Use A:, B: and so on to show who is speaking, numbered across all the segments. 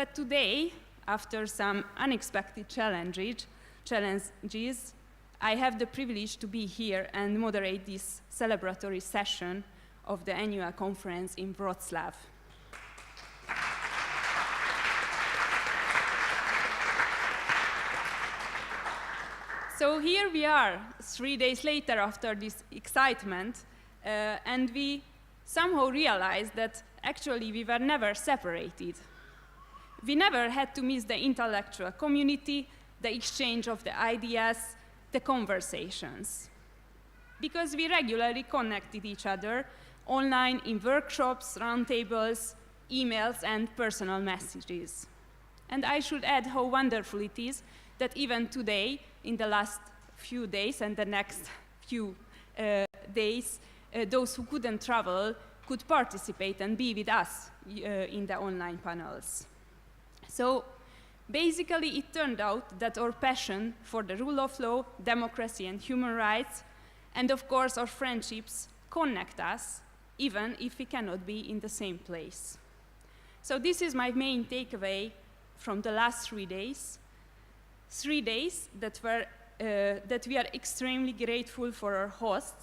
A: But today, after some unexpected challenges, I have the privilege to be here and moderate this celebratory session of the annual conference in Wroclaw. So here we are, 3 days later after this excitement, and we somehow realized that actually we were never separated. We never had to miss the intellectual community, the exchange of the ideas, the conversations. Because we regularly connected each other online in workshops, roundtables, emails, and personal messages. And I should add how wonderful it is that even today, in the last few days and the next few days, those who couldn't travel could participate and be with us in the online panels. So basically, it turned out that our passion for the rule of law, democracy, and human rights, and of course our friendships, connect us, even if we cannot be in the same place. So this is my main takeaway from the last 3 days. 3 days that we are extremely grateful for our host,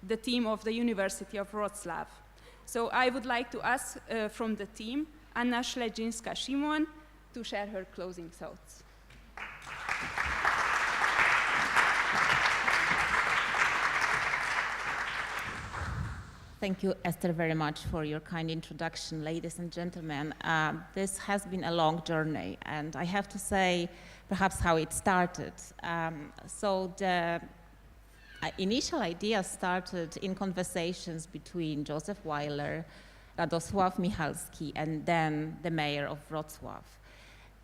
A: the team of the University of Wroclaw. So I would like to ask from the team, Anna Śledzińska-Simon, to share her closing thoughts.
B: Thank you, Esther, very much for your kind introduction, ladies and gentlemen. This has been a long journey, and I have to say perhaps how it started. So the initial idea started in conversations between Joseph Weiler, Radosław Michalski, and then the mayor of Wrocław.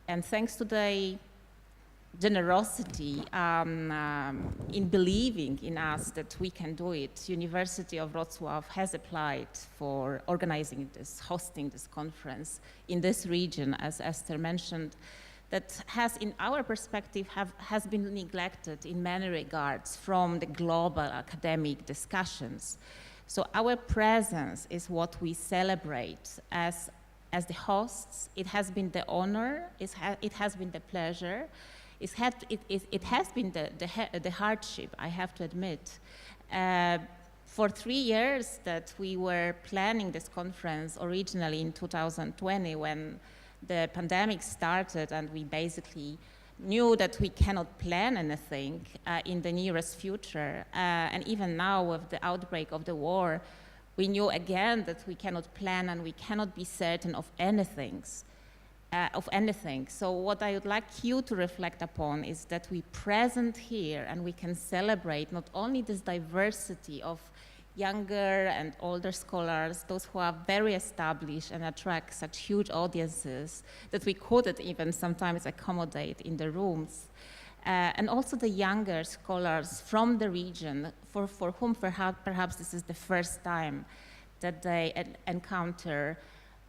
B: And thanks to the generosity in believing in us that we can do it, University of Wrocław has applied for organizing this, hosting this conference in this region, as Esther mentioned, that has, in our perspective, has been neglected in many regards from the global academic discussions. So our presence is what we celebrate as the hosts. It has been the honor, it has been the pleasure, it has been the hardship, I have to admit. For 3 years that we were planning this conference, originally in 2020, when the pandemic started and we basically knew that we cannot plan anything in the nearest future. And even now with the outbreak of the war, we knew again that we cannot plan and we cannot be certain of anything. So what I would like you to reflect upon is that we present here and we can celebrate not only this diversity of younger and older scholars, those who are very established and attract such huge audiences that we couldn't even sometimes accommodate in the rooms. And also the younger scholars from the region, for whom perhaps this is the first time that they encounter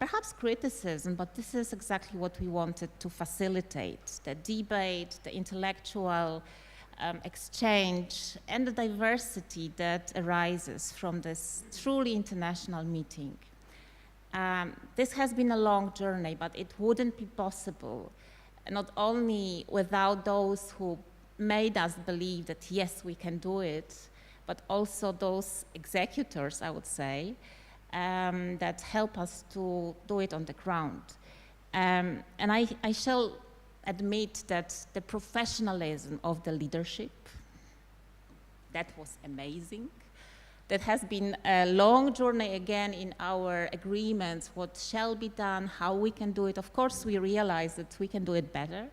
B: perhaps criticism, but this is exactly what we wanted to facilitate, the debate, the intellectual exchange, and the diversity that arises from this truly international meeting. This has been a long journey, but it wouldn't be possible, not only without those who made us believe that yes, we can do it, but also those executors, I would say, that help us to do it on the ground. And I shall admit that the professionalism of the leadership, that was amazing. That has been a long journey again in our agreements, what shall be done, how we can do it. Of course, we realize that we can do it better.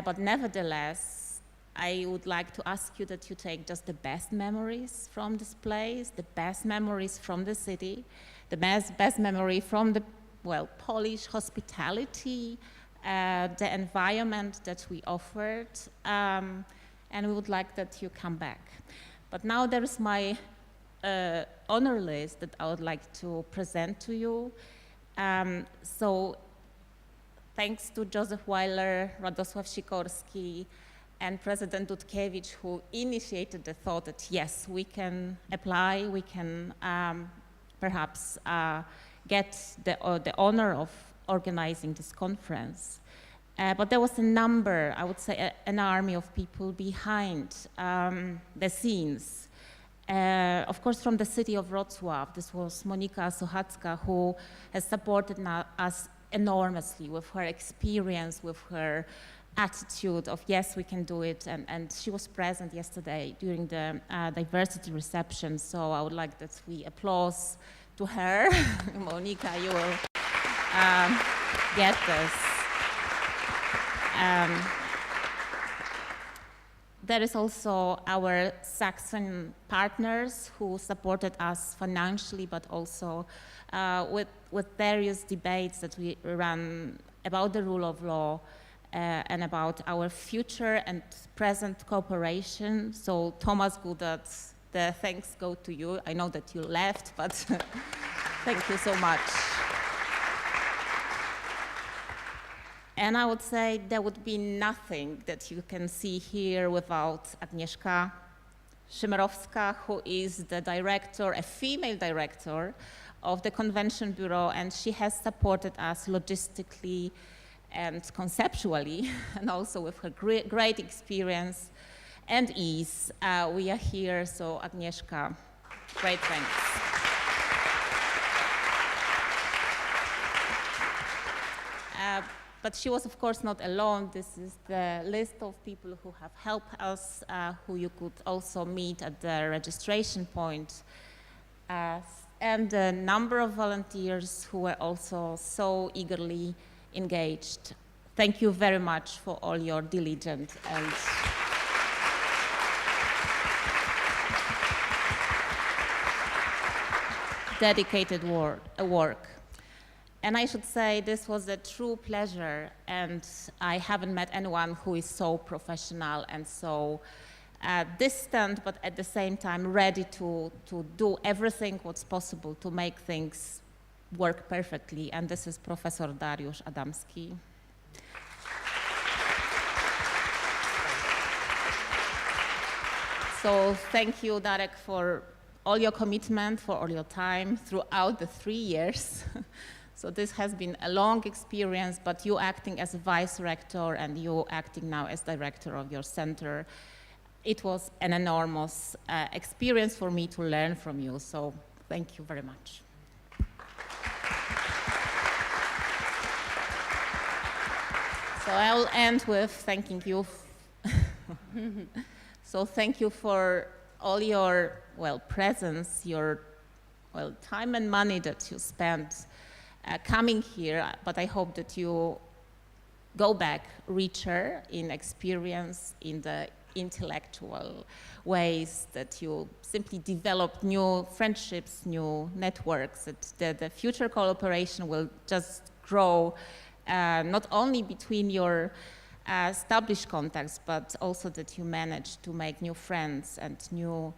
B: But nevertheless, I would like to ask you that you take just the best memories from this place, the best memories from the city, the best memory from the, well, Polish hospitality, the environment that we offered, and we would like that you come back. But now there is my honor list that I would like to present to you. So thanks to Joseph Weiler, Radosław Sikorski, and President Dudkiewicz, who initiated the thought that yes, we can apply, we can perhaps get the honor of organizing this conference. But there was a number, I would say, an army of people behind the scenes. Of course, from the city of Wrocław, this was Monika Sochacka, who has supported us enormously with her experience, with her attitude of, yes, we can do it. And she was present yesterday during the diversity reception. So I would like that we applause to her. Monika, you will get this. There is also our Saxon partners who supported us financially, but also with various debates that we run about the rule of law and about our future and present cooperation. So Thomas Gudat, the thanks go to you. I know that you left, but thank you so much. And I would say there would be nothing that you can see here without Agnieszka Szymerowska, who is the director, a female director of the Convention Bureau, and she has supported us logistically and conceptually, and also with her great experience and ease. We are here, so Agnieszka, great thanks. But she was, of course, not alone. This is the list of people who have helped us, who you could also meet at the registration point, and a number of volunteers who were also so eagerly engaged. Thank you very much for all your diligent and dedicated work. And I should say this was a true pleasure, and I haven't met anyone who is so professional and so distant, but at the same time ready to do everything what's possible to make things work perfectly, and this is Professor Dariusz Adamski. So thank you, Darek, for all your commitment, for all your time throughout the 3 years. So this has been a long experience, but you acting as a vice rector and you acting now as director of your center, it was an enormous experience for me to learn from you. So thank you very much. So I will end with thanking you. So thank you for all your, presence, your, time and money that you spent coming here, but I hope that you go back richer in experience, in the intellectual ways, that you simply develop new friendships, new networks, that the future cooperation will just grow, not only between your established contacts, but also that you manage to make new friends and new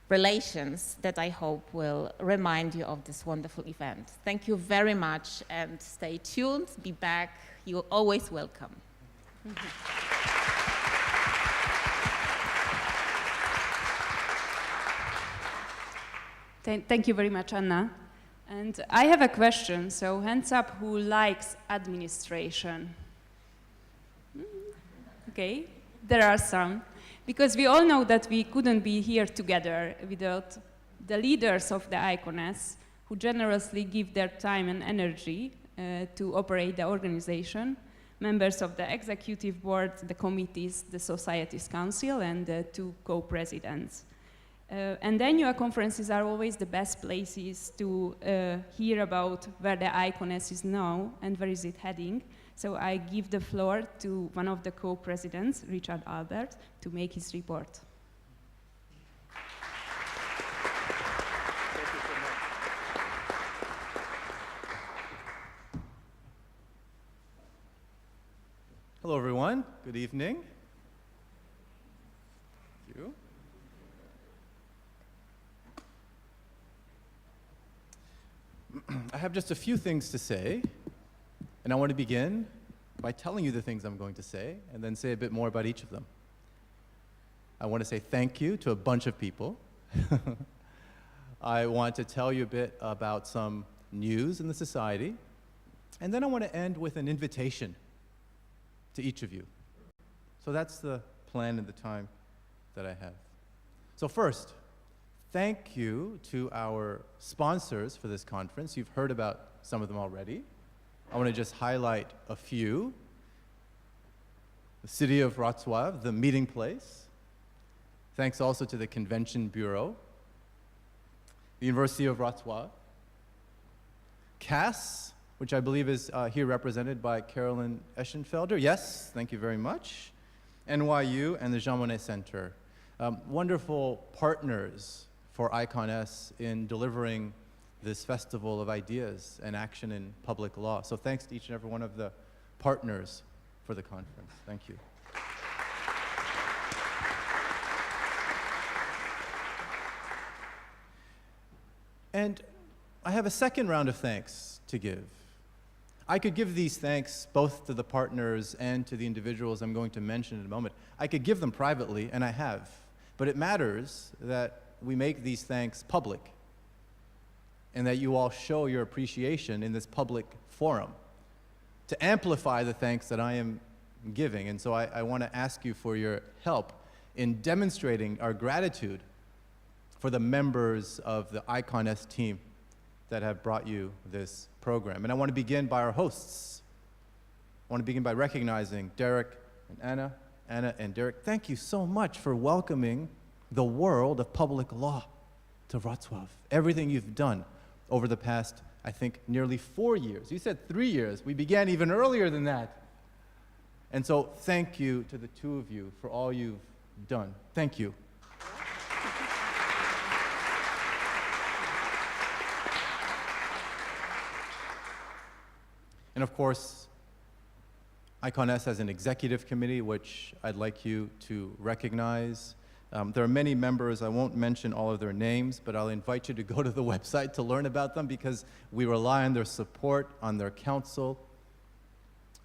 B: relations that I hope will remind you of this wonderful event. Thank you very much, and stay tuned, be back, you're always welcome.
A: Thank you very much, Anna. And I have a question, so hands up who likes administration? Okay, there are some. Because we all know that we couldn't be here together without the leaders of the ICONES, who generously give their time and energy to operate the organization, members of the executive board, the committees, the Society's Council, and the 2 co-presidents. And annual conferences are always the best places to hear about where the ICONES is now and where is it heading. So I give the floor to one of the co-presidents, Richard Albert, to make his report.
C: Hello, everyone. Good evening. Thank you. I have just a few things to say, and I want to begin by telling you the things I'm going to say, and then say a bit more about each of them. I want to say thank you to a bunch of people. I want to tell you a bit about some news in the society. And then I want to end with an invitation to each of you. So that's the plan and the time that I have. So first, thank you to our sponsors for this conference. You've heard about some of them already. I want to just highlight a few. The City of Wrocław, the meeting place. Thanks also to the Convention Bureau, the University of Wrocław, CAS, which I believe is here represented by Carolyn Eschenfelder. Yes, thank you very much. NYU and the Jean Monnet Center. Wonderful partners for ICON-S in delivering this festival of ideas and action in public law. So thanks to each and every one of the partners for the conference. Thank you. And I have a second round of thanks to give. I could give these thanks both to the partners and to the individuals I'm going to mention in a moment. I could give them privately, and I have. But it matters that we make these thanks public and that you all show your appreciation in this public forum to amplify the thanks that I am giving. And so I want to ask you for your help in demonstrating our gratitude for the members of the ICON-S team that have brought you this program. And I want to begin by our hosts. I want to begin by recognizing Derek and Anna and Derek. Thank you so much for welcoming the world of public law to Wrocław. Everything you've done over the past, I think, nearly 4 years. You said 3 years. We began even earlier than that. And so thank you to the two of you for all you've done. Thank you. And of course, ICON-S has an executive committee, which I'd like you to recognize. There are many members. I won't mention all of their names, but I'll invite you to go to the website to learn about them because we rely on their support, on their counsel,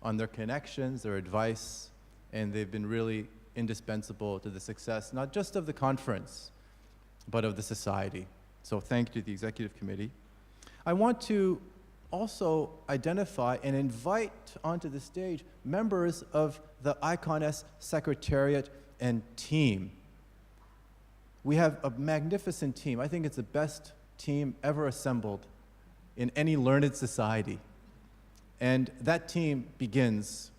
C: on their connections, their advice, and they've been really indispensable to the success, not just of the conference, but of the society. So thank you to the executive committee. I want to also identify and invite onto the stage members of the ICON-S Secretariat and team. We have a magnificent team. I think it's the best team ever assembled in any learned society. And that team begins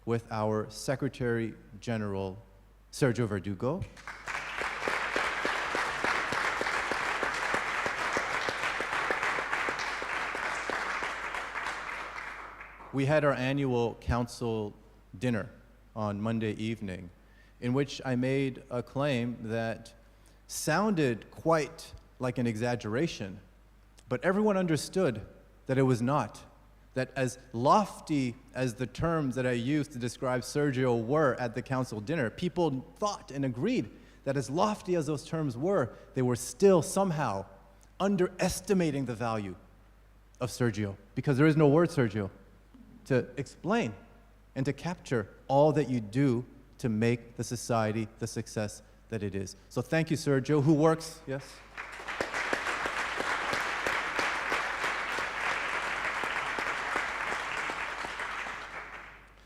C: with our Secretary General, Sergio Verdugo. We had our annual council dinner on Monday evening, in which I made a claim that sounded quite like an exaggeration, but everyone understood that it was not. That as lofty as the terms that I used to describe Sergio were at the council dinner, people thought and agreed that as lofty as those terms were, they were still somehow underestimating the value of Sergio, because there is no word, Sergio, to explain and to capture all that you do to make the society the success that it is. So thank you, Sergio, who works, yes?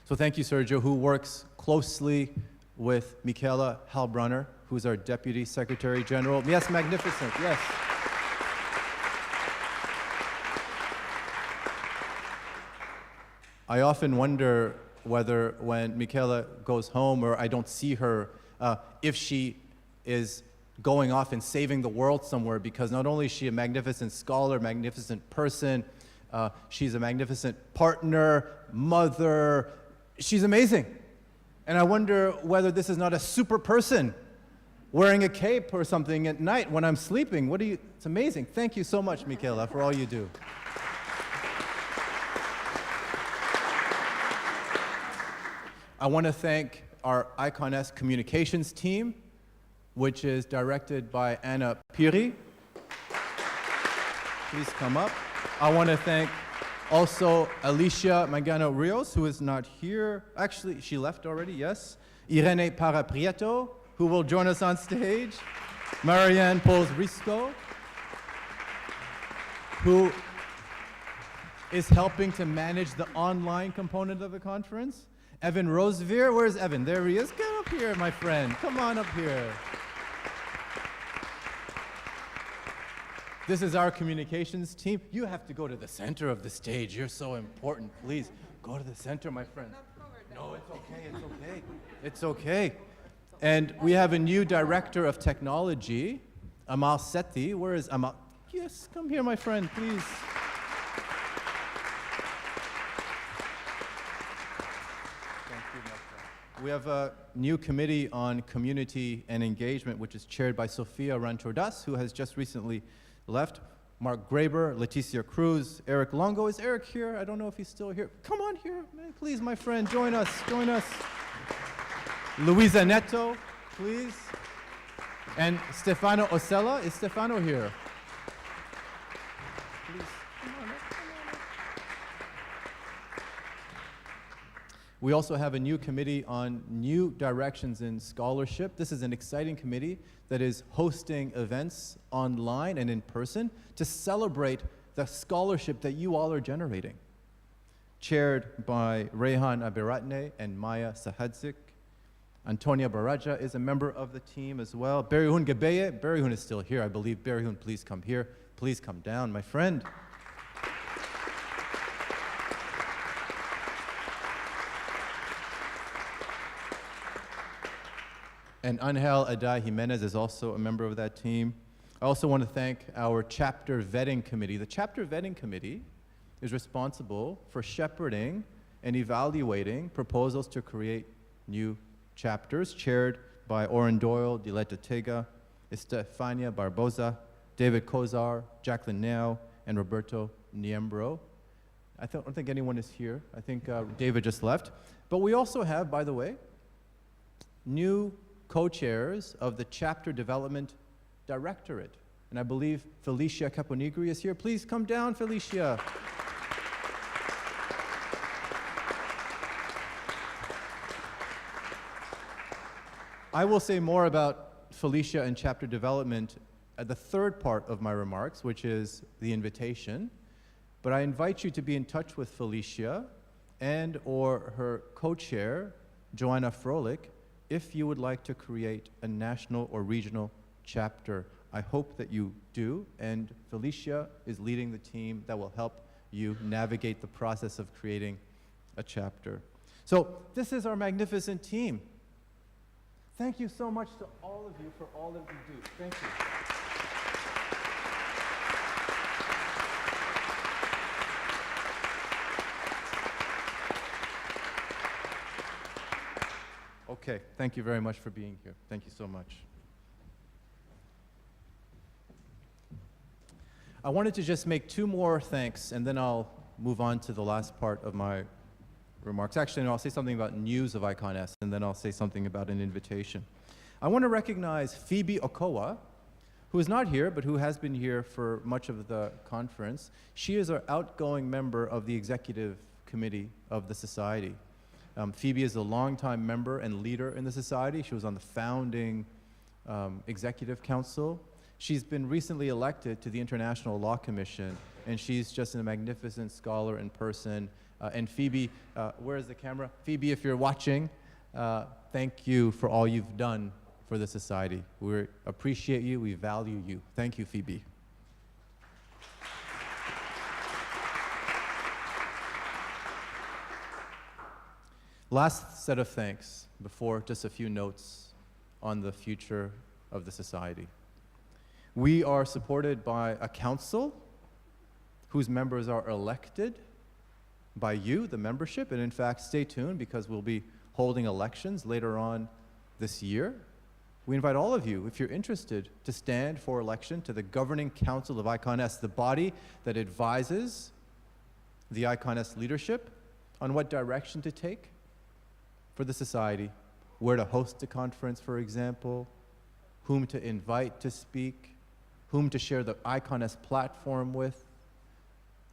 C: So thank you, Sergio, who works closely with Michaela Hailbronner, who's our Deputy Secretary General. Yes, magnificent, yes. I often wonder whether when Michaela goes home or I don't see her, if she is going off and saving the world somewhere, because not only is she a magnificent scholar, magnificent person, she's a magnificent partner, mother, she's amazing. And I wonder whether this is not a super person wearing a cape or something at night when I'm sleeping. It's amazing. Thank you so much, Michaela, for all you do. I want to thank our ICON-S communications team, which is directed by Anna Piri. Please come up. I want to thank also Alicia Magano-Rios, who is not here. Actually, she left already, yes. Irene Paraprieto, who will join us on stage. Marianne Pols-Risco, who is helping to manage the online component of the conference. Evan Rosevear, where's Evan? There he is. Get up here, my friend. Come on up here. This is our communications team. You have to go to the center of the stage. You're so important. Please go to the center, my friend. No, it's okay. It's okay. It's okay. And we have a new director of technology, Amal Sethi. Where is Amal? Yes, come here, my friend, please. Thank you, my friend. We have a new committee on community and engagement, which is chaired by Sofia Ranchordas, who has just recently left. Mark Graber, Leticia Cruz, Eric Longo. Is Eric here? I don't know if he's still here. Come on here, man, please, my friend, join us, join us. Luisa Neto, please. And Stefano Osella. Is Stefano here? Please, come on up, come on up. We also have a new committee on new directions in scholarship. This is an exciting committee that is hosting events online and in person to celebrate the scholarship that you all are generating. Chaired by Rehan Abiratne and Maya Sahadzik. Antonia Baraja is a member of the team as well. Berihun Gebeye. Berihun is still here, I believe. Berihun, please come here. Please come down, my friend. And Angel Adai Jimenez is also a member of that team. I also want to thank our chapter vetting committee. The chapter vetting committee is responsible for shepherding and evaluating proposals to create new chapters, chaired by Oren Doyle, Diletta Tega, Estefania Barboza, David Kozar, Jacqueline Nao, and Roberto Niembro. I don't think anyone is here. I think David just left. But we also have, by the way, new co-chairs of the Chapter Development Directorate. And I believe Felicia Caponigri is here. Please come down, Felicia. I will say more about Felicia and chapter development at the third part of my remarks, which is the invitation. But I invite you to be in touch with Felicia and or her co-chair, Joanna Froelich, if you would like to create a national or regional chapter. I hope that you do, and Felicia is leading the team that will help you navigate the process of creating a chapter. So this is our magnificent team. Thank you so much to all of you for all that you do. Thank you. Okay, thank you very much for being here. Thank you so much. I wanted to just make two more thanks, and then I'll move on to the last part of my remarks. Actually, no, I'll say something about news of IconS, and then I'll say something about an invitation. I want to recognize Phoebe Okowa, who is not here, but who has been here for much of the conference. She is our outgoing member of the executive committee of the society. Phoebe is a longtime member and leader in the society. She was on the founding executive council. She's been recently elected to the International Law Commission, and she's just a magnificent scholar in person. And Phoebe, where is the camera? Phoebe, if you're watching, thank you for all you've done for the society. We appreciate you, we value you. Thank you, Phoebe. Last set of thanks before just a few notes on the future of the society. We are supported by a council whose members are elected by you, the membership, and in fact, stay tuned because we'll be holding elections later on this year. We invite all of you, if you're interested, to stand for election to the Governing Council of IconS, the body that advises the IconS leadership on what direction to take for the society, where to host a conference, for example, whom to invite to speak, whom to share the IconS platform with.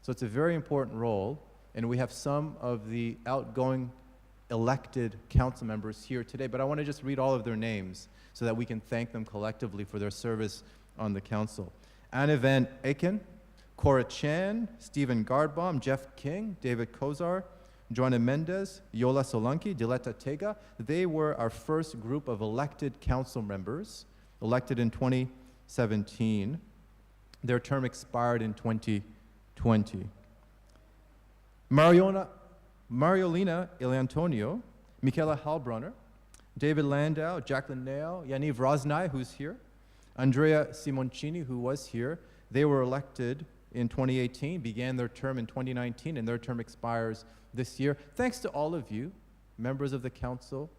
C: So it's a very important role, and we have some of the outgoing elected council members here today, but I want to just read all of their names so that we can thank them collectively for their service on the council. Anne van Eken, Cora Chan, Stephen Gardbaum, Jeff King, David Kozar, Joanna Mendez, Yola Solanki, Diletta Tega. They were our first group of elected council members, elected in 2017. Their term expired in 2020. Mariolina Ilantonio, Michaela Hailbronner, David Landau, Jacqueline Nao, Yaniv Roznai, who's here, Andrea Simoncini, who was here. They were elected in 2018, began their term in 2019, and their term expires this year. Thanks to all of you, members of the council,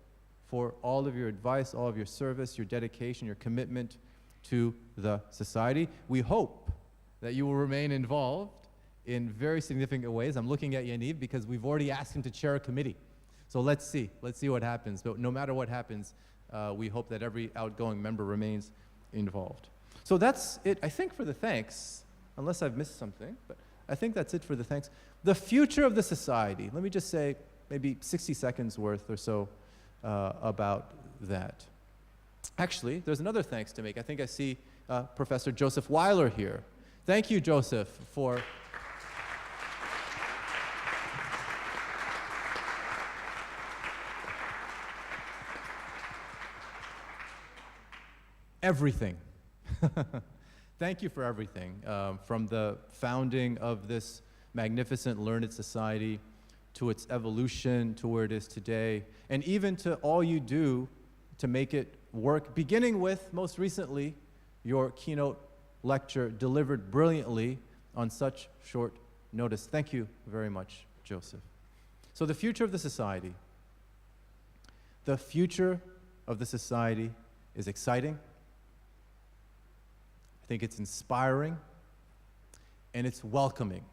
C: for all of your advice, all of your service, your dedication, your commitment to the society. We hope that you will remain involved in very significant ways. I'm looking at Yaniv because we've already asked him to chair a committee. So let's see what happens. But no matter what happens, we hope that every outgoing member remains involved. So that's it, I think, for the thanks, unless I've missed something, but I think that's it for the thanks. The future of the society, let me just say maybe 60 seconds worth or so about that. Actually, there's another thanks to make. I think I see Professor Joseph Weiler here. Thank you, Joseph, for everything. Thank you for everything, from the founding of this magnificent learned society to its evolution to where it is today, and even to all you do to make it work, beginning with, most recently, your keynote lecture delivered brilliantly on such short notice. Thank you very much, Joseph. So the future of the society. The future of the society is exciting. I think it's inspiring, and it's welcoming.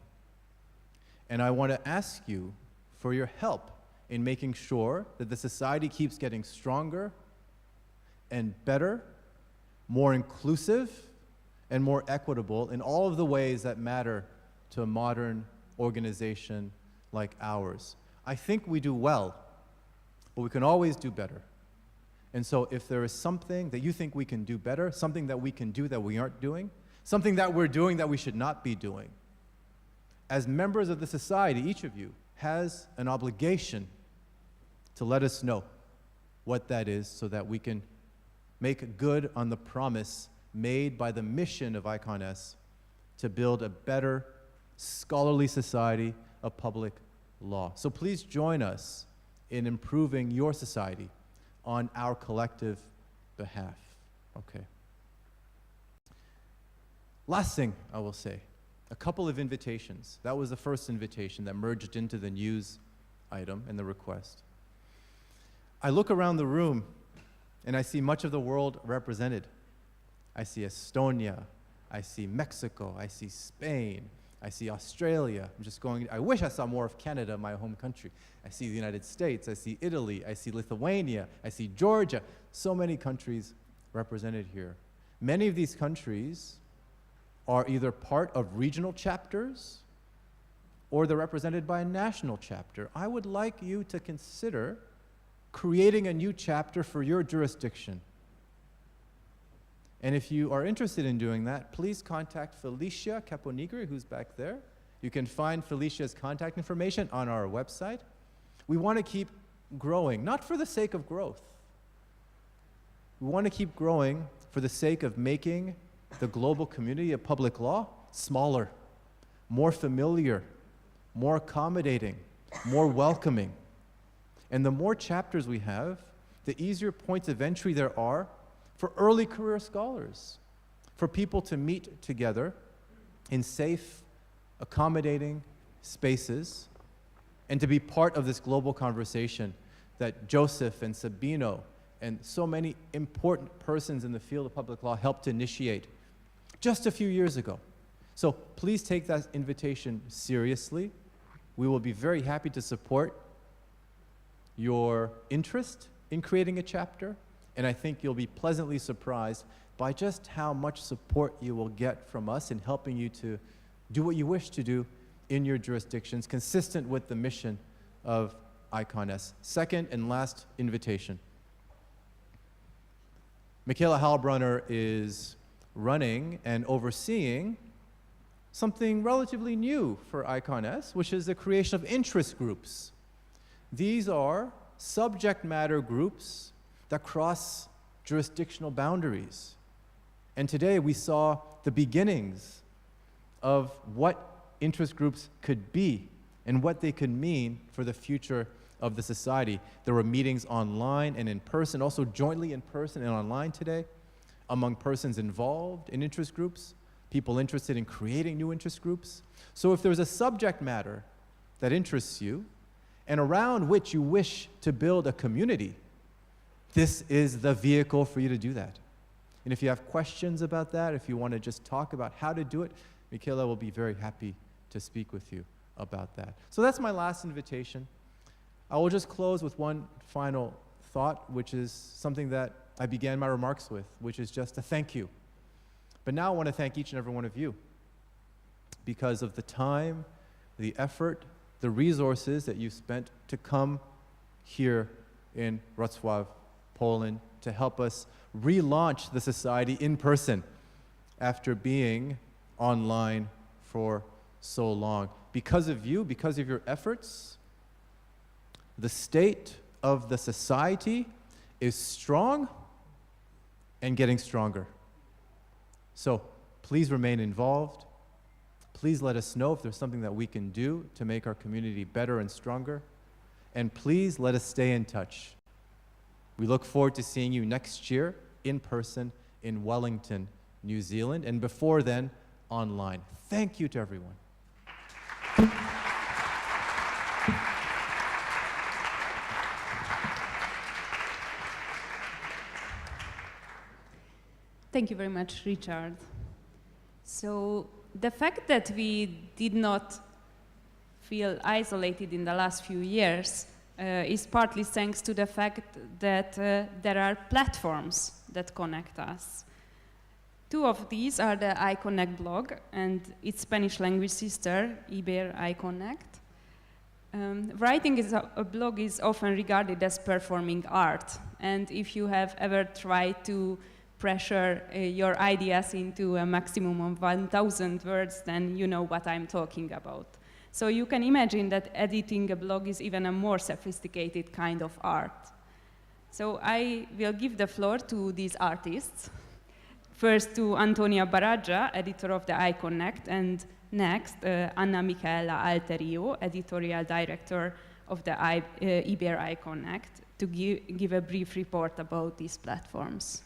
C: And I want to ask you for your help in making sure that the society keeps getting stronger and better, more inclusive, and more equitable in all of the ways that matter to a modern organization like ours. I think we do well, but we can always do better. And so if there is something that you think we can do better, something that we can do that we aren't doing, something that we're doing that we should not be doing, as members of the society, each of you has an obligation to let us know what that is so that we can make good on the promise made by the mission of ICONS to build a better scholarly society of public law. So please join us in improving your society on our collective behalf. Okay. Last thing I will say, a couple of invitations. That was the first invitation that merged into the news item and the request. I look around the room and I see much of the world represented. I see Estonia, I see Mexico, I see Spain, I see Australia. I wish I saw more of Canada, my home country. I see the United States, I see Italy, I see Lithuania, I see Georgia. So many countries represented here. Many of these countries are either part of regional chapters or they're represented by a national chapter. I would like you to consider creating a new chapter for your jurisdiction. And if you are interested in doing that, please contact Felicia Caponigri, who's back there. You can find Felicia's contact information on our website. We want to keep growing, not for the sake of growth. We want to keep growing for the sake of making the global community of public law smaller, more familiar, more accommodating, more welcoming. And the more chapters we have, the easier points of entry there are for early career scholars, for people to meet together in safe, accommodating spaces, and to be part of this global conversation that Joseph and Sabino and so many important persons in the field of public law helped to initiate just a few years ago. So please take that invitation seriously. We will be very happy to support your interest in creating a chapter, and I think you'll be pleasantly surprised by just how much support you will get from us in helping you to do what you wish to do in your jurisdictions, consistent with the mission of ICONS. Second and last invitation. Michaela Hailbronner is running and overseeing something relatively new for ICON-S, which is the creation of interest groups. These are subject matter groups that cross jurisdictional boundaries. And today we saw the beginnings of what interest groups could be and what they could mean for the future of the society. There were meetings online and in person, also jointly in person and online today, among persons involved in interest groups, people interested in creating new interest groups. So if there's a subject matter that interests you and around which you wish to build a community, this is the vehicle for you to do that. And if you have questions about that, if you want to just talk about how to do it, Michaela will be very happy to speak with you about that. So that's my last invitation. I will just close with one final thought, which is something that I began my remarks with, which is just a thank you. But now I want to thank each and every one of you because of the time, the effort, the resources that you spent to come here in Wrocław, Poland, to help us relaunch the society in person after being online for so long. Because of you, because of your efforts, the state of the society is strong and getting stronger. So please remain involved. Please let us know if there's something that we can do to make our community better and stronger. And please let us stay in touch. We look forward to seeing you next year in person in Wellington, New Zealand, and before then, online. Thank you to everyone.
A: Thank you very much, Richard. So the fact that we did not feel isolated in the last few years is partly thanks to the fact that there are platforms that connect us. Two of these are the iConnect blog and its Spanish language sister, Iber iConnect. Writing a blog is often regarded as performing art, and if you have ever tried to pressure your ideas into a maximum of 1,000 words, then you know what I'm talking about. So you can imagine that editing a blog is even a more sophisticated kind of art. So I will give the floor to these artists. First to Antonia Baraggia, editor of the iConnect, and next Anna Michaela Alterio, editorial director of the Iber iConnect, to give a brief report about these platforms.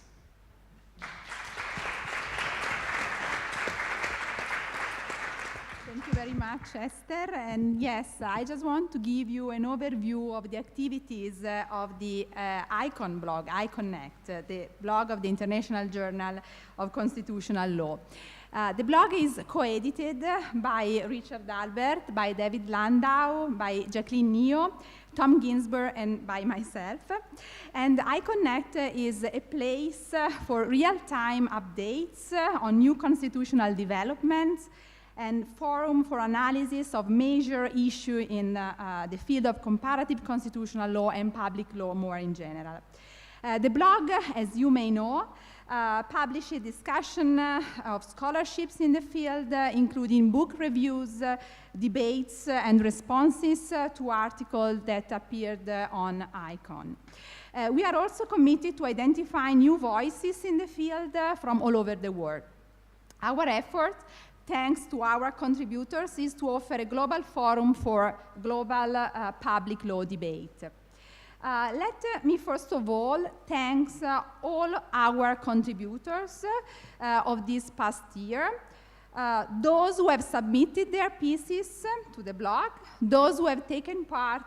D: Thank you very much, Esther. And yes, I just want to give you an overview of the activities of the ICON blog, iConnect, the blog of the International Journal of Constitutional Law. The blog is co-edited by Richard Albert, by David Landau, by Jacqueline Neo, Tom Ginsberg, and by myself. And iConnect is a place for real-time updates on new constitutional developments and forum for analysis of major issues in the field of comparative constitutional law and public law more in general. The blog, as you may know, publishes a discussion of scholarships in the field, including book reviews, debates, and responses to articles that appeared on ICON. We are also committed to identify new voices in the field from all over the world. Our effort, thanks to our contributors, is to offer a global forum for global public law debate. Let me first of all thank all our contributors of this past year, those who have submitted their pieces to the blog, those who have taken part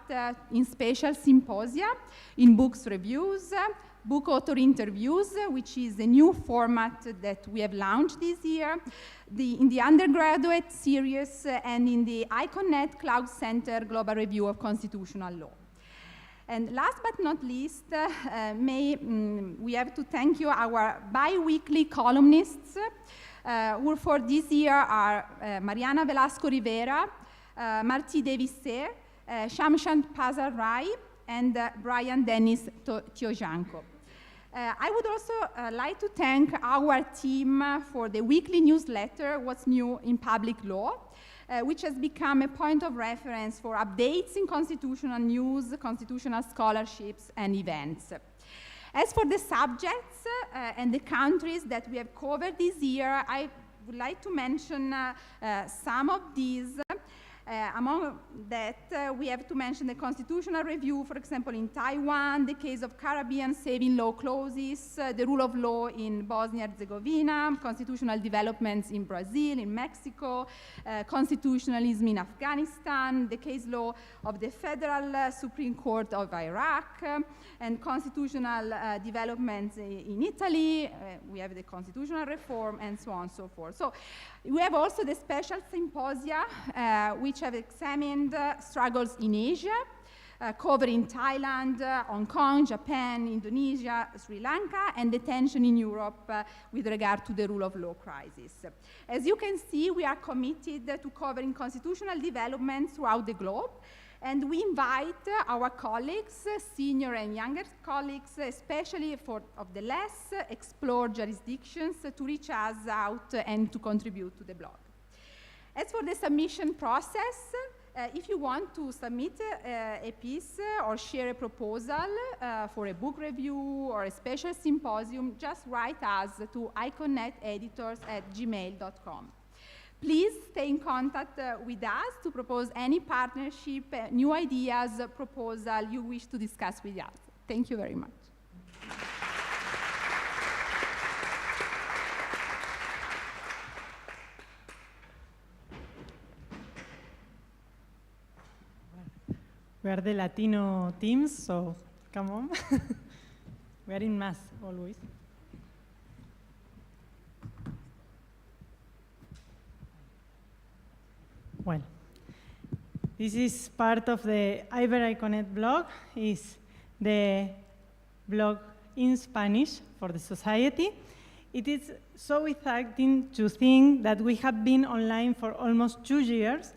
D: in special symposia, in books reviews, book author interviews, which is a new format that we have launched this year, in the undergraduate series, and in the ICONNET Cloud Center Global Review of Constitutional Law. And last but not least, we have to thank you, our bi-weekly columnists, who for this year are Mariana Velasco Rivera, Marti Devisser, Shamshant Pazar Rai, and Brian Dennis Tiojanko. I would also like to thank our team for the weekly newsletter, What's New in Public Law, which has become a point of reference for updates in constitutional news, constitutional scholarships, and events. As for the subjects and the countries that we have covered this year, I would like to mention some of these. Among that, we have to mention the constitutional review, for example, in Taiwan, the case of Caribbean saving law clauses, the rule of law in Bosnia-Herzegovina, constitutional developments in Brazil, in Mexico, constitutionalism in Afghanistan, the case law of the Federal Supreme Court of Iraq, and constitutional developments in Italy. We have the constitutional reform, and so on and so forth. So we have also the special symposia, which have examined struggles in Asia, covering Thailand, Hong Kong, Japan, Indonesia, Sri Lanka, and the tension in Europe with regard to the rule of law crisis. As you can see, we are committed to covering constitutional developments throughout the globe, and we invite our colleagues, senior and younger colleagues, especially of the less explored jurisdictions, to reach us out and to contribute to the blog. As for the submission process, if you want to submit a piece or share a proposal for a book review or a special symposium, just write us to iconnecteditors@gmail.com. Please stay in contact with us to propose any partnership, new ideas, proposal you wish to discuss with us. Thank you very much.
E: We are the Latino teams, so come on. We are in mass always. Well, this is part of the Ibericonet blog. It's the blog in Spanish for the society. It is so exciting to think that we have been online for almost 2 years.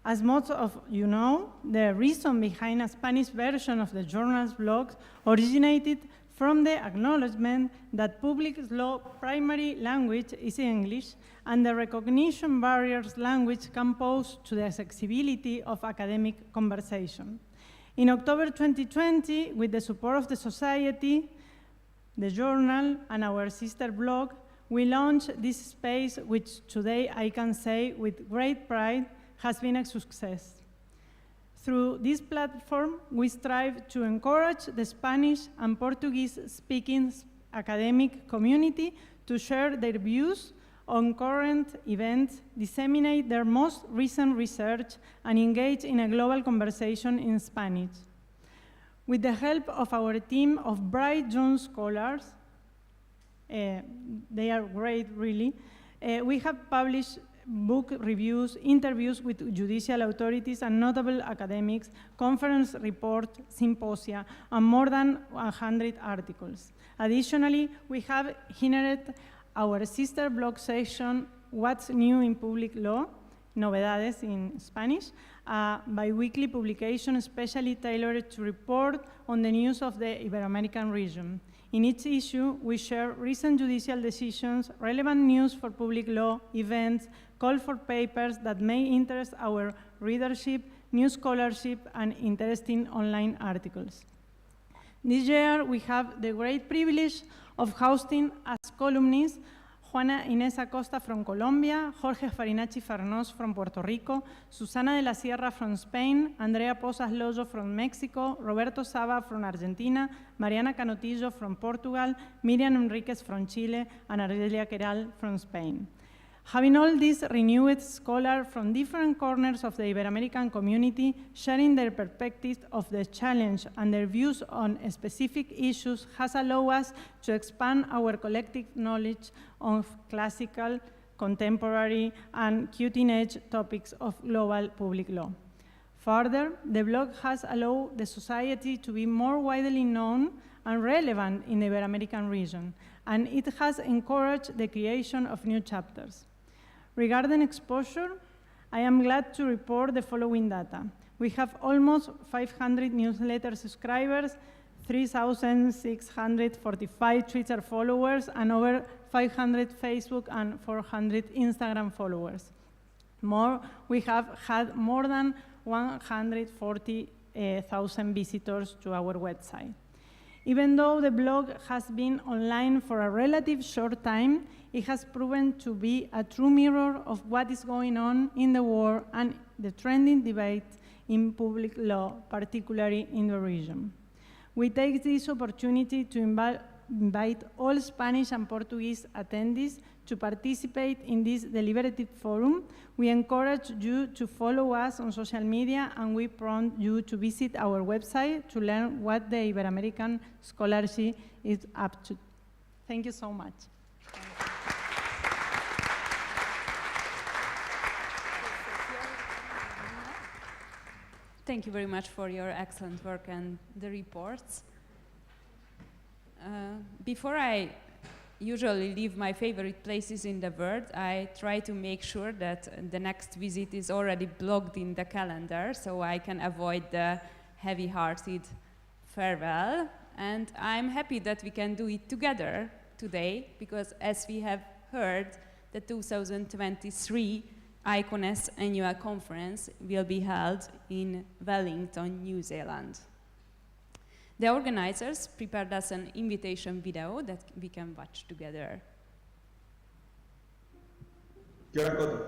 E: As most of you know, the reason behind a Spanish version of the journal's blog originated from the acknowledgement that public law primary language is English, and the recognition barriers language can pose to the accessibility of academic conversation. In October 2020, with the support of the Society, the journal, and our sister blog, we launched this space, which today I can say with great pride has been a success. Through this platform, we strive to encourage the Spanish and Portuguese-speaking academic community to share their views on current events, disseminate their most recent research, and engage in a global conversation in Spanish. With the help of our team of bright young scholars, they are great, really, we have published book reviews, interviews with judicial authorities and notable academics, conference reports, symposia, and more than 100 articles. Additionally, we have hindered our sister blog section, What's New in Public Law, Novedades in Spanish, bi-weekly publication especially tailored to report on the news of the Ibero-American region. In each issue, we share recent judicial decisions, relevant news for public law, events, call for papers that may interest our readership, new scholarship, and interesting online articles. This year, we have the great privilege of hosting as columnists Juana Inés Acosta from Colombia, Jorge Farinacci Farnós from Puerto Rico, Susana de la Sierra from Spain, Andrea Pozas Loyo from Mexico, Roberto Saba from Argentina, Mariana Canotillo from Portugal, Miriam Enriquez from Chile, and Argelia Queral from Spain. Having all these renewed scholars from different corners of the Ibero-American community sharing their perspectives of the challenge and their views on specific issues has allowed us to expand our collective knowledge of classical, contemporary, and cutting-edge topics of global public law. Further, the blog has allowed the society to be more widely known and relevant in the Ibero-American region, and it has encouraged the creation of new chapters. Regarding exposure, I am glad to report the following data. We have almost 500 newsletter subscribers, 3,645 Twitter followers and over 500 Facebook and 400 Instagram followers. We have had more than 140,000 visitors to our website. Even though the blog has been online for a relative short time, it has proven to be a true mirror of what is going on in the world and the trending debate in public law, particularly in the region. We take this opportunity to invite all Spanish and Portuguese attendees to participate in this deliberative forum. We encourage you to follow us on social media, and we prompt you to visit our website to learn what the Ibero-American scholarship is up to. Thank you so much.
A: Thank you very much for your excellent work and the reports. Before I usually leave my favorite places in the world, I try to make sure that the next visit is already blocked in the calendar so I can avoid the heavy-hearted farewell. And I'm happy that we can do it together today because, as we have heard, the 2023 ICONES annual conference will be held in Wellington, New Zealand. The organizers prepared us an invitation video that we can watch together.
F: Kia ora koutou.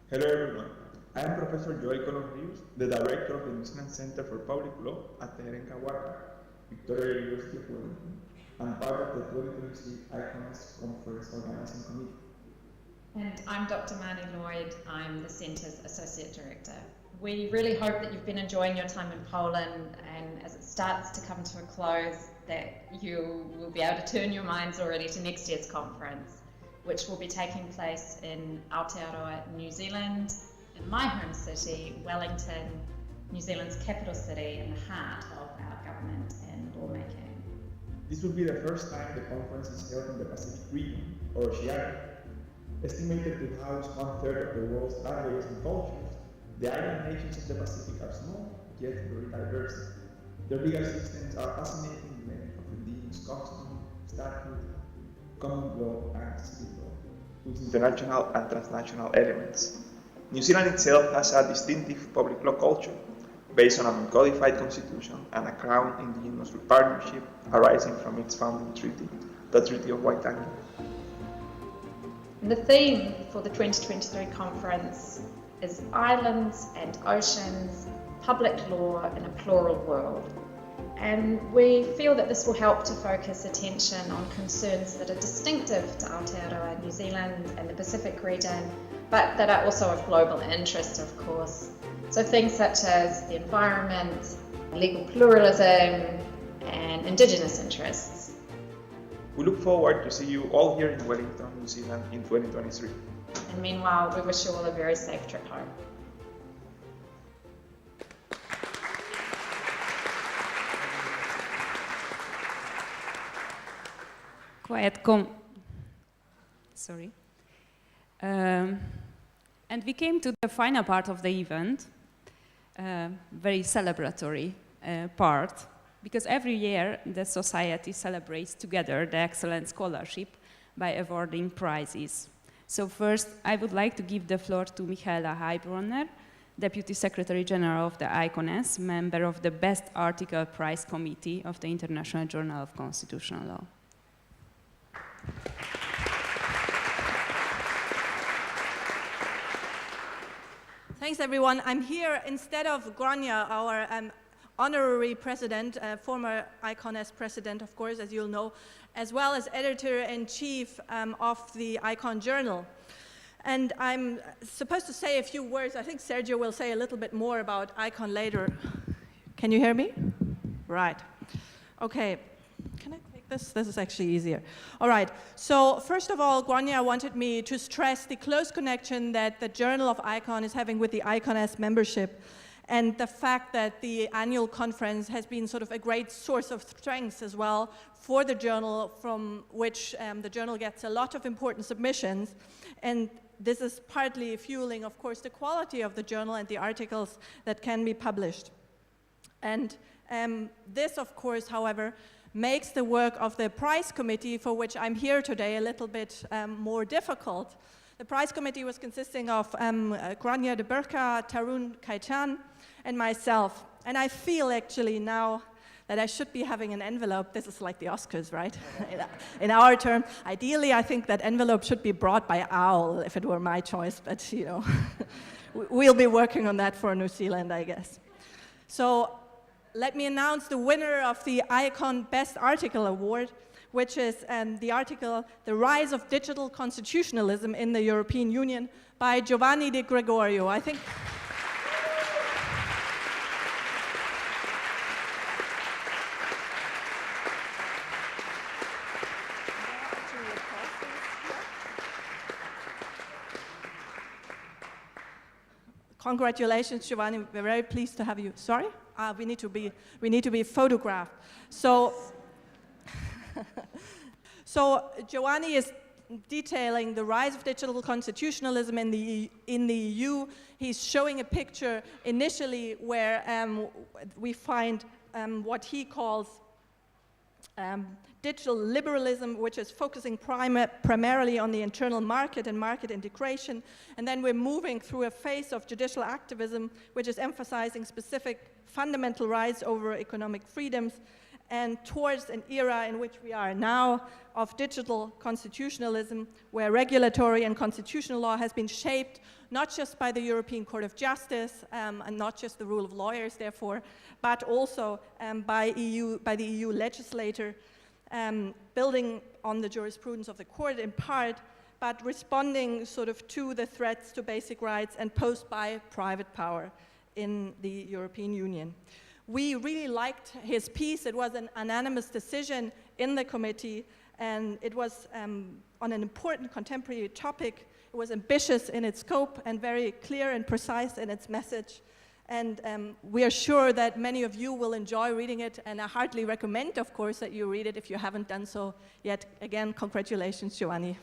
F: Hello everyone. I am Professor Joy Colon-Rios, the Director of the New Zealand Center for Public Law at the Herenka-Waka, Victoria University of Wellington, and part of the 2023 ICONES Conference Organizing Committee.
G: And I'm Dr. Marnie Lloyd. I'm the Centre's Associate Director. We really hope that you've been enjoying your time in Poland, and as it starts to come to a close, that you will be able to turn your minds already to next year's conference, which will be taking place in Aotearoa, New Zealand, in my home city, Wellington, New Zealand's capital city, in the heart of our government and lawmaking.
F: This will be the first time the conference is held in the Pacific region, or Oceania. Estimated to house 1/3 of the world's languages and cultures, the island nations of the Pacific are small, yet very diverse. Their legal systems are fascinating blend of indigenous custom, statute, common law, and civil law, with international and transnational elements. New Zealand itself has a distinctive public law culture, based on a codified constitution and a crown indigenous partnership arising from its founding treaty, the Treaty of Waitangi.
G: And the theme for the 2023 conference is Islands and Oceans, Public Law in a Plural World. And we feel that this will help to focus attention on concerns that are distinctive to Aotearoa, New Zealand and the Pacific region, but that are also of global interest, of course. So things such as the environment, legal pluralism, and Indigenous interests.
F: We look forward to see you all here in Wellington, New Zealand in 2023.
G: And meanwhile, we wish you all a very safe trip home.
A: Sorry. And we came to the final part of the event, very celebratory part, because every year the society celebrates together the excellent scholarship by awarding prizes. So first, I would like to give the floor to Michaela Hailbronner, Deputy Secretary General of the ICONES, member of the Best Article Prize Committee of the International Journal of Constitutional Law.
H: Thanks, everyone. I'm here instead of Gráinne, our honorary president, former ICONES president, of course, as you'll know, as well as editor-in-chief of the ICON Journal. And I'm supposed to say a few words. I think Sergio will say a little bit more about ICON later. Can you hear me? Right. Okay. Can I take this? This is actually easier. All right. So first of all, Gráinne wanted me to stress the close connection that the Journal of ICON is having with the ICONES membership, and the fact that the annual conference has been sort of a great source of strength as well for the journal, from which the journal gets a lot of important submissions. And this is partly fueling, of course, the quality of the journal and the articles that can be published. And this, of course, however, makes the work of the prize committee, for which I'm here today, a little bit more difficult. The prize committee was consisting of Gráinne de Búrca, Tarun Kaitan, and myself. And I feel actually now that I should be having an envelope. This is like the Oscars, right? In our term, ideally, I think that envelope should be brought by owl if it were my choice, but you know, we'll be working on that for New Zealand, I guess. So let me announce the winner of the ICON Best Article Award, which is the article, The Rise of Digital Constitutionalism in the European Union by Giovanni De Gregorio. I think congratulations, Giovanni. We're very pleased to have you. Sorry? We need to be photographed. So, so Giovanni is detailing the rise of digital constitutionalism in the EU. He's showing a picture initially where we find what he calls digital liberalism, which is focusing primarily on the internal market and market integration. And then we're moving through a phase of judicial activism, which is emphasizing specific fundamental rights over economic freedoms, and towards an era in which we are now of digital constitutionalism, where regulatory and constitutional law has been shaped not just by the European Court of Justice and not just the rule of lawyers, therefore, but also by the EU legislator, building on the jurisprudence of the court in part, but responding sort of to the threats to basic rights and posed by private power in the European Union. We really liked his piece. It was an unanimous decision in the committee, and it was on an important contemporary topic. It was ambitious in its scope and very clear and precise in its message. And we are sure that many of you will enjoy reading it, and I heartily recommend, of course, that you read it if you haven't done so yet. Again, congratulations, Giovanni.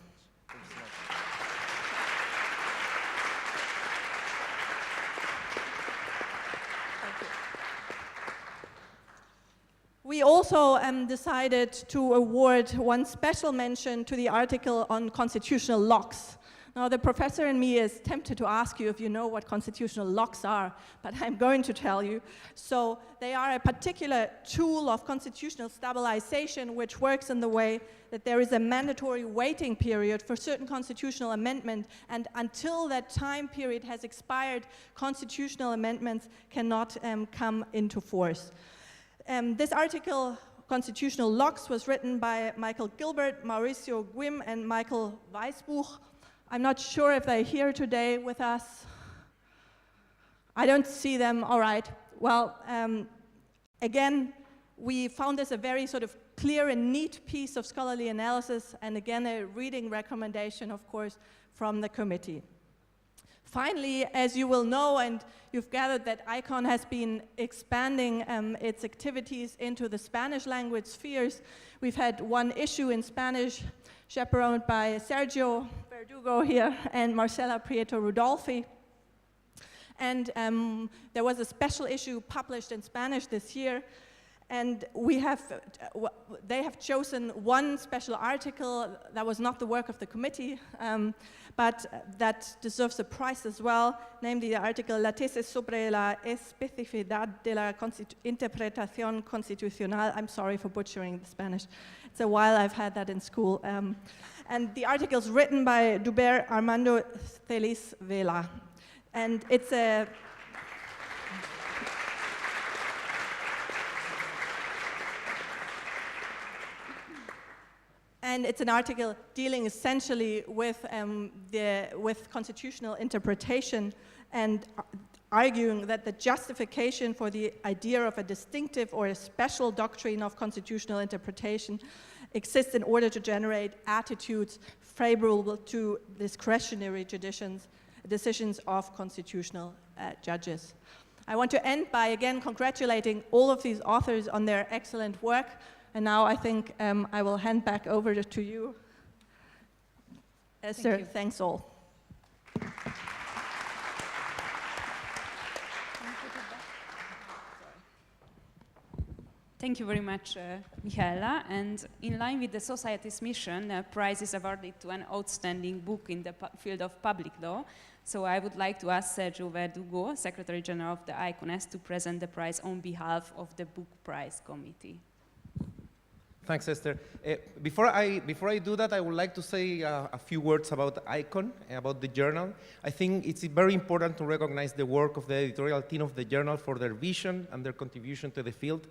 H: We also decided to award one special mention to the article on constitutional locks. Now, the professor in me is tempted to ask you if you know what constitutional locks are, but I'm going to tell you. So they are a particular tool of constitutional stabilization which works in the way that there is a mandatory waiting period for certain constitutional amendment, and until that time period has expired, constitutional amendments cannot come into force. This article, Constitutional Locks, was written by Michael Gilbert, Mauricio Guim, and Michael Weisbuch. I'm not sure if they're here today with us. I don't see them. All right. Well, again, we found this a very sort of clear and neat piece of scholarly analysis, and again, a reading recommendation, of course, from the committee. Finally, as you will know, and you've gathered that ICON has been expanding its activities into the Spanish language spheres. We've had one issue in Spanish, chaperoned by Sergio Verdugo here and Marcela Prieto Rudolfi. And there was a special issue published in Spanish this year. And they have chosen one special article that was not the work of the committee, but that deserves a prize as well, namely the article La tesis sobre la especificidad de la interpretación constitucional. I'm sorry for butchering the Spanish. It's a while I've had that in school. And the article is written by Duber Armando Celis Vela. And it's a... And it's an article dealing essentially with constitutional interpretation and arguing that the justification for the idea of a distinctive or a special doctrine of constitutional interpretation exists in order to generate attitudes favorable to discretionary decisions of constitutional judges. I want to end by again congratulating all of these authors on their excellent work. And now I think I will hand back over to you. Eszter, thanks all.
A: Thank you very much, Michaela. And in line with the Society's mission, a prize is awarded to an outstanding book in the field of public law. So I would like to ask Sergio Verdugo, Secretary General of the ICONS, to present the prize on behalf of the Book Prize Committee.
I: Thanks, Esther. Before I do that, I would like to say a few words about ICON, about the journal. I think it's very important to recognize the work of the editorial team of the journal for their vision and their contribution to the field.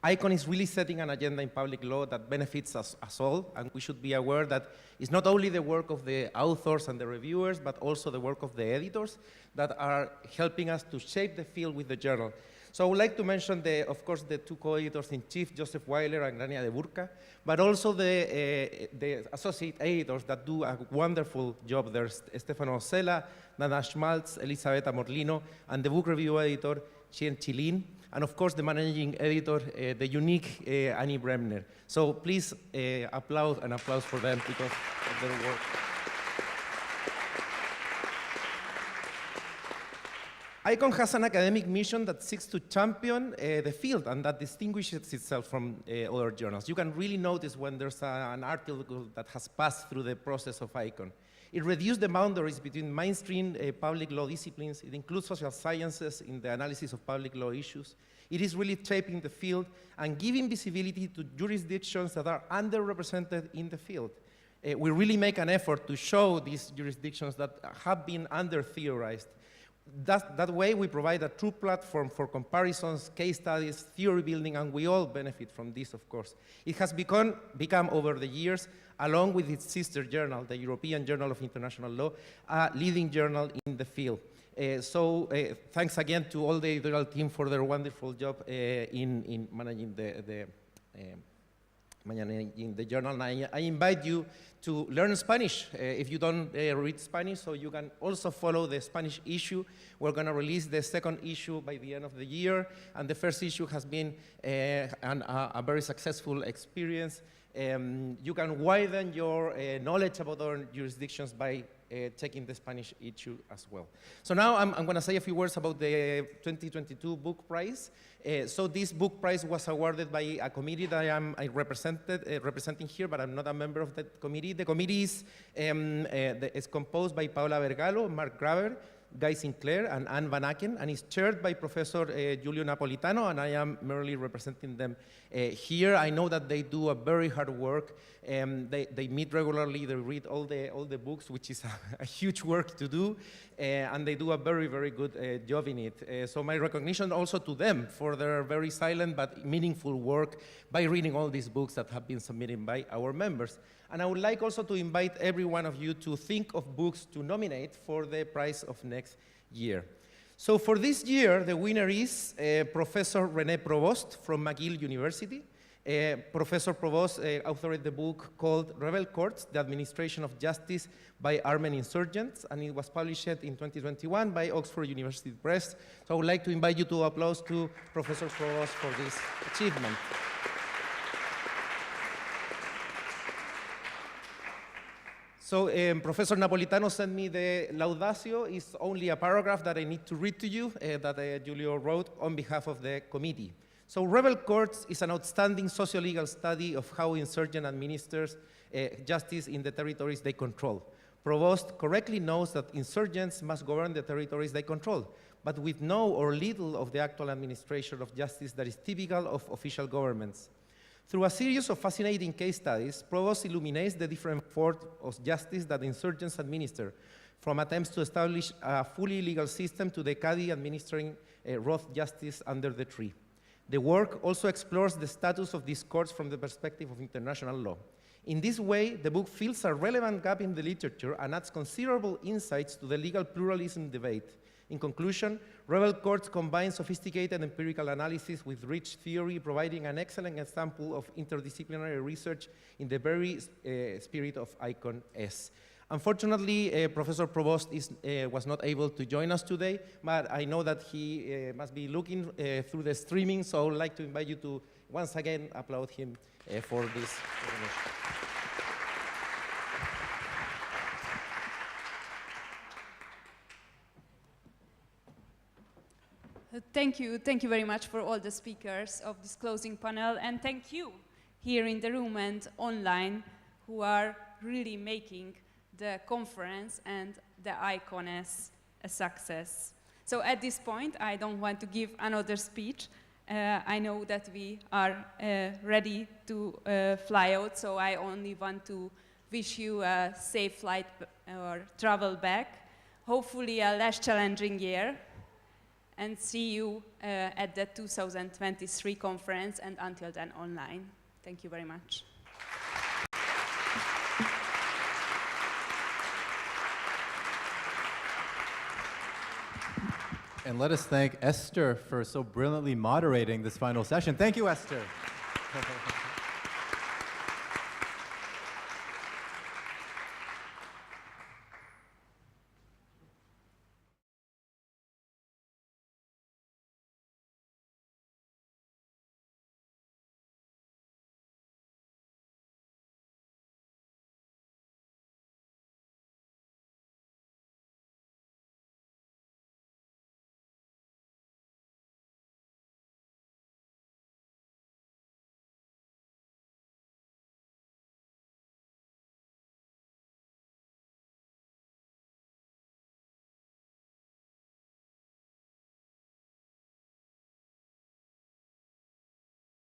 I: ICON is really setting an agenda in public law that benefits us all, and we should be aware that it's not only the work of the authors and the reviewers, but also the work of the editors that are helping us to shape the field with the journal. So I would like to mention, of course, the two co-editors-in-chief, Joseph Weiler and Gráinne de Búrca, but also the associate editors that do a wonderful job. There's Stefano Osella, Nana Schmaltz, Elisabetta Morlino, and the book review editor, Chien Chilin, and of course the managing editor, the unique Annie Bremner. So please applause for them because of their work. ICON has an academic mission that seeks to champion the field and that distinguishes itself from other journals. You can really notice when there's an article that has passed through the process of ICON. It reduced the boundaries between mainstream public law disciplines. It includes social sciences in the analysis of public law issues. It is really shaping the field and giving visibility to jurisdictions that are underrepresented in the field. We really make an effort to show these jurisdictions that have been under-theorized. That way, we provide a true platform for comparisons, case studies, theory building, and we all benefit from this, of course. It has become over the years, along with its sister journal, the European Journal of International Law, a leading journal in the field. Thanks again to all the editorial team for their wonderful job in managing the journal. And I invite you to learn Spanish if you don't read Spanish, so you can also follow the Spanish issue. We're going to release the second issue by the end of the year, and the first issue has been a very successful experience. You can widen your knowledge about other jurisdictions by checking the Spanish issue as well. So now I'm going to say a few words about the 2022 book prize. So this book prize was awarded by a committee that I representing here, but I'm not a member of that committee. The committee is composed by Paula Vergalo, Mark Graver, Guy Sinclair, and Anne Van Aken, and is chaired by Professor Giulio Napolitano, and I am merely representing them here. I know that they do a very hard work. They meet regularly, they read all the books, which is a huge work to do, and they do a very, very good job in it. So my recognition also to them for their very silent but meaningful work by reading all these books that have been submitted by our members. And I would like also to invite every one of you to think of books to nominate for the prize of next year. So for this year, the winner is Professor René Provost from McGill University. Professor Provost authored the book called Rebel Courts, The Administration of Justice by Armed Insurgents, and it was published in 2021 by Oxford University Press. So I would like to invite you to applause to Professor Provost for this achievement. So Professor Napolitano sent me the Laudatio. It's only a paragraph that I need to read to you that Giulio wrote on behalf of the committee. So Rebel Courts is an outstanding socio-legal study of how insurgent administers justice in the territories they control. Provost correctly knows that insurgents must govern the territories they control, but with no or little of the actual administration of justice that is typical of official governments. Through a series of fascinating case studies, Provost illuminates the different forms of justice that insurgents administer, from attempts to establish a fully legal system to the Cadi administering rough justice under the tree. The work also explores the status of these courts from the perspective of international law. In this way, the book fills a relevant gap in the literature and adds considerable insights to the legal pluralism debate. In conclusion, Rebel Courts combine sophisticated empirical analysis with rich theory, providing an excellent example of interdisciplinary research in the very spirit of ICON S. Unfortunately, Professor Provost was not able to join us today, but I know that he must be looking through the streaming, so I would like to invite you to once again applaud him for this recognition.
A: Thank you very much for all the speakers of this closing panel, and thank you here in the room and online who are really making the conference and the ICONS a success. So at this point, I don't want to give another speech. I know that we are ready to fly out, so I only want to wish you a safe flight or travel back, hopefully a less challenging year, and see you at the 2023 conference, and until then online. Thank you very much.
C: And let us thank Eszter for so brilliantly moderating this final session. Thank you, Eszter.